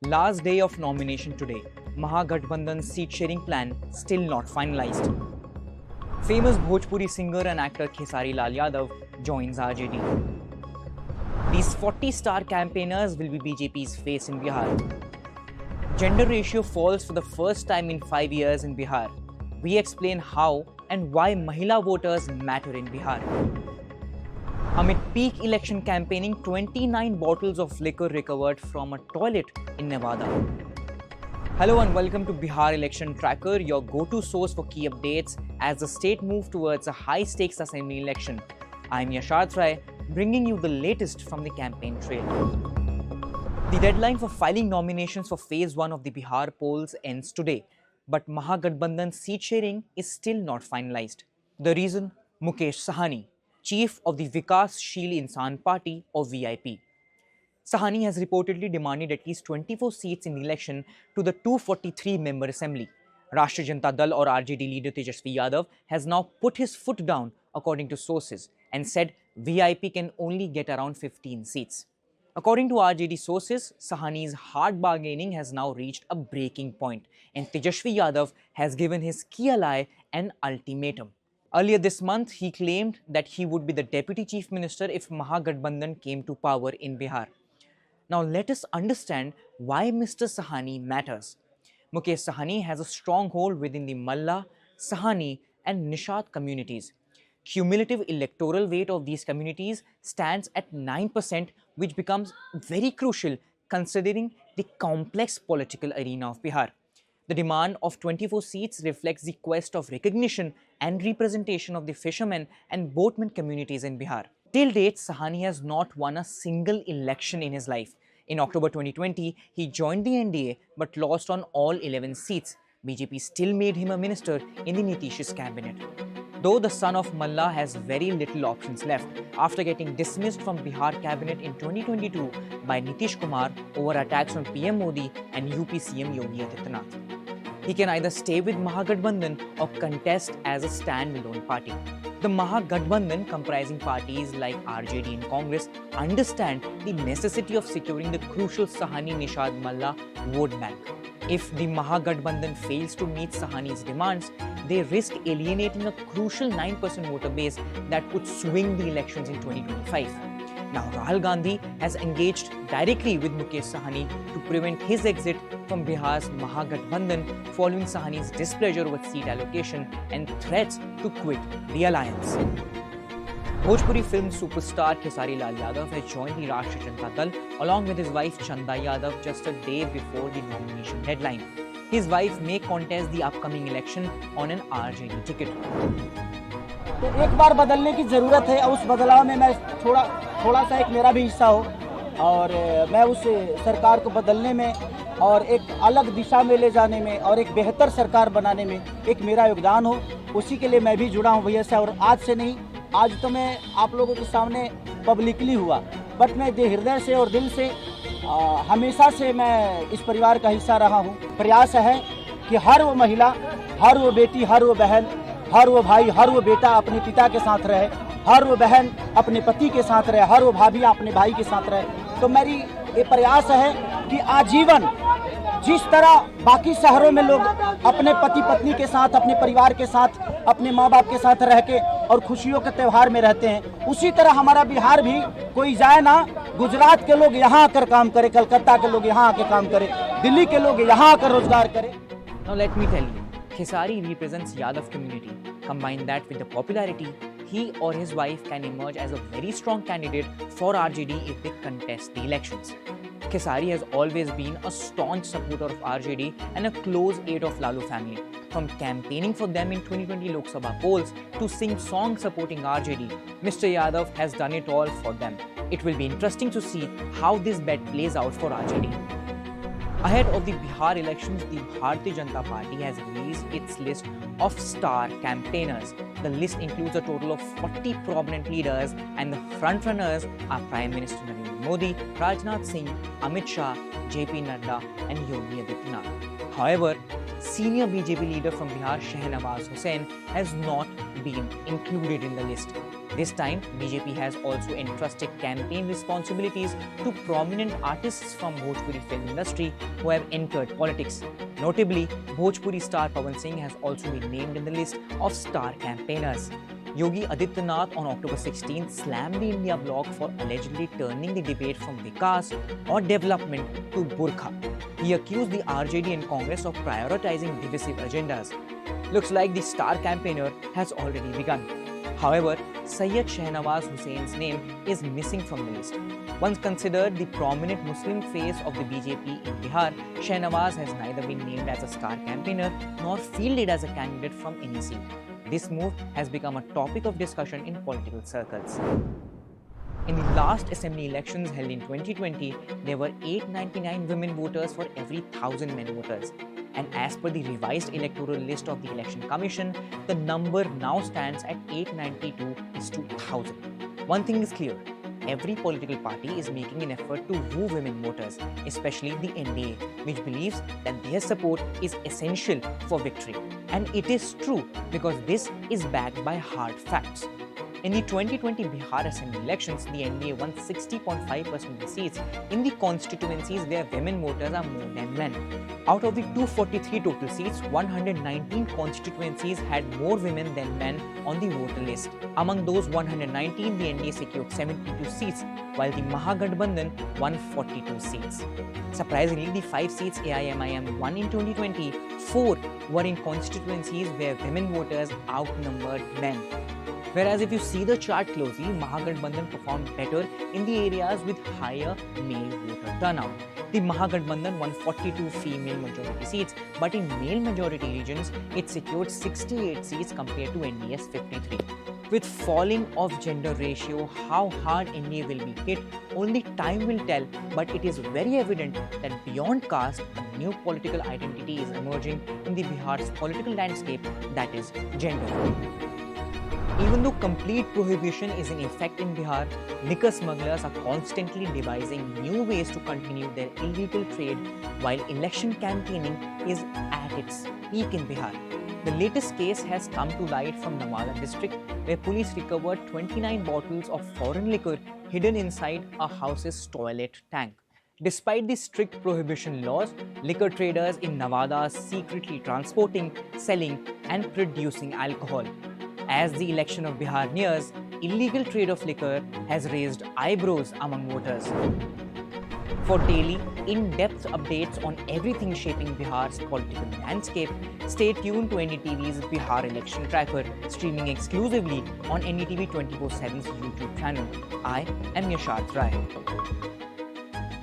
Last day of nomination today. Mahagathbandhan's seat sharing plan still not finalized. Famous Bhojpuri singer and actor Khesari Lal Yadav joins RJD. These 40 star campaigners will be BJP's face in Bihar. Gender ratio falls for the first time in 5 years in Bihar. We explain how and why Mahila voters matter in Bihar. Amid peak election campaigning, 29 bottles of liquor recovered from a toilet in Nevada. Hello and welcome to Bihar Election Tracker, your go-to source for key updates as the state moves towards a high-stakes assembly election. I'm Yasharth Rai, bringing you the latest from the campaign trail. The deadline for filing nominations for Phase 1 of the Bihar polls ends today, but Mahagathbandhan's seat sharing is still not finalized. The reason? Mukesh Sahani, chief of the Vikassheel Insan Party or VIP. Sahani has reportedly demanded at least 24 seats in the election to the 243-member assembly. Rashtriya Janata Dal or RJD leader Tejasvi Yadav has now put his foot down according to sources and said VIP can only get around 15 seats. According to RJD sources, Sahani's hard bargaining has now reached a breaking point and Tejasvi Yadav has given his key ally an ultimatum. Earlier this month, he claimed that he would be the deputy chief minister if Mahagathbandhan came to power in Bihar. Now let us understand why Mr. Sahani matters. Mukesh Sahani has a stronghold within the Malla, Sahani and Nishat communities. Cumulative electoral weight of these communities stands at 9%, which becomes very crucial considering the complex political arena of Bihar. The demand of 24 seats reflects the quest of recognition and representation of the fishermen and boatmen communities in Bihar. Till date, Sahani has not won a single election in his life. In October 2020, he joined the NDA but lost on all 11 seats. BJP still made him a minister in the Nitish's cabinet. Though the son of Malla has very little options left after getting dismissed from Bihar cabinet in 2022 by Nitish Kumar over attacks on PM Modi and UP CM Yogi Adityanath. He can either stay with Mahagathbandhan or contest as a standalone party. The Mahagathbandhan, comprising parties like RJD and Congress, understand the necessity of securing the crucial Sahani-Nishad Malla vote bank. If the Mahagathbandhan fails to meet Sahani's demands, they risk alienating a crucial 9% voter base that could swing the elections in 2025. Now, Rahul Gandhi has engaged directly with Mukesh Sahani to prevent his exit from Bihar's Mahagathbandhan following Sahani's displeasure with seat allocation and threats to quit the alliance. Bhojpuri film superstar Khesari Lal Yadav has joined the Rashtriya Janata Dal along with his wife Chanda Yadav just a day before the nomination deadline. His wife may contest the upcoming election on an RJD ticket. तो एक बार बदलने की ज़रूरत है और उस बदलाव में मैं थोड़ा सा एक मेरा भी हिस्सा हो और मैं उस सरकार को बदलने में और एक अलग दिशा में ले जाने में और एक बेहतर सरकार बनाने में एक मेरा योगदान हो, उसी के लिए मैं भी जुड़ा हूँ भैया से। और आज से नहीं, आज तो मैं आप लोगों के सामने पब्लिकली हुआ, बट मैं हृदय से और दिल से हमेशा से मैं इस परिवार का हिस्सा रहा हूँ। प्रयास है कि हर वो महिला, हर वो बेटी, हर वो बहन, हर वो भाई, हर वो बेटा अपने पिता के साथ रहे, हर वो बहन अपने पति के साथ रहे, हर वो भाभी अपने भाई के साथ रहे। तो मेरी ये प्रयास है कि आजीवन जिस तरह बाकी शहरों में लोग अपने पति पत्नी के साथ, अपने परिवार के साथ, अपने माँ बाप के साथ रह के और खुशियों के त्यौहार में रहते हैं, उसी तरह हमारा बिहार भी कोई जाए ना, गुजरात के लोग यहाँ आकर काम करें, कलकत्ता के लोग यहाँ आकर काम करें, दिल्ली के लोग यहाँ आकर रोजगार करें। Now let me tell you, Khesari represents Yadav community. Combine that with the popularity, he or his wife can emerge as a very strong candidate for RJD if they contest the elections. Khesari has always been a staunch supporter of RJD and a close aide of Lalu family. From campaigning for them in 2020 Lok Sabha polls to sing songs supporting RJD, Mr. Yadav has done it all for them. It will be interesting to see how this bet plays out for RJD. Ahead of the Bihar elections, the Bharatiya Janata Party has released its list of star campaigners. The list includes a total of 40 prominent leaders and the frontrunners are Prime Minister Narendra Modi, Rajnath Singh, Amit Shah, JP Nadda and Yogi Adityanath. However, senior BJP leader from Bihar Shehnawaz Hussain has not been included in the list. This time, BJP has also entrusted campaign responsibilities to prominent artists from Bhojpuri film industry who have entered politics. Notably, Bhojpuri star Pawan Singh has also been named in the list of star campaigners. Yogi Adityanath on October 16th slammed the India bloc for allegedly turning the debate from Vikas or development to Burkha. He accused the RJD and Congress of prioritizing divisive agendas. Looks like the star campaigner has already begun. However, Syed Shahnawaz Hussein's name is missing from the list. Once considered the prominent Muslim face of the BJP in Bihar, Shahnawaz has neither been named as a star campaigner nor fielded as a candidate from any seat. This move has become a topic of discussion in political circles. In the last assembly elections held in 2020, there were 899 women voters for every 1,000 men voters. And as per the revised electoral list of the Election Commission, the number now stands at 892:1,000. One thing is clear. Every political party is making an effort to woo women voters, especially the NDA, which believes that their support is essential for victory. And it is true because this is backed by hard facts. In the 2020 Bihar Assembly elections, the NDA won 60.5% of the seats in the constituencies where women voters are more than men. Out of the 243 total seats, 119 constituencies had more women than men on the voter list. Among those 119, the NDA secured 72 seats, while the Mahagathbandhan won 42 seats. Surprisingly, the 5 seats AIMIM won in 2020, 4 were in constituencies where women voters outnumbered men. Whereas if you see the chart closely, Mahagathbandhan performed better in the areas with higher male voter turnout. The Mahagathbandhan won 42 female majority seats, but in male majority regions, it secured 68 seats compared to NDA's 53. With falling of gender ratio, how hard NDA will be hit, only time will tell, but it is very evident that beyond caste, a new political identity is emerging in the Bihar's political landscape, that is gender. Even though complete prohibition is in effect in Bihar, liquor smugglers are constantly devising new ways to continue their illegal trade while election campaigning is at its peak in Bihar. The latest case has come to light from Nawada district, where police recovered 29 bottles of foreign liquor hidden inside a house's toilet tank. Despite the strict prohibition laws, liquor traders in Nawada are secretly transporting, selling, and producing alcohol. As the election of Bihar nears, illegal trade of liquor has raised eyebrows among voters. For daily, in-depth updates on everything shaping Bihar's political landscape, stay tuned to NDTV's Bihar Election Tracker, streaming exclusively on NDTV 24/7's YouTube channel. I am Yasharth Rai.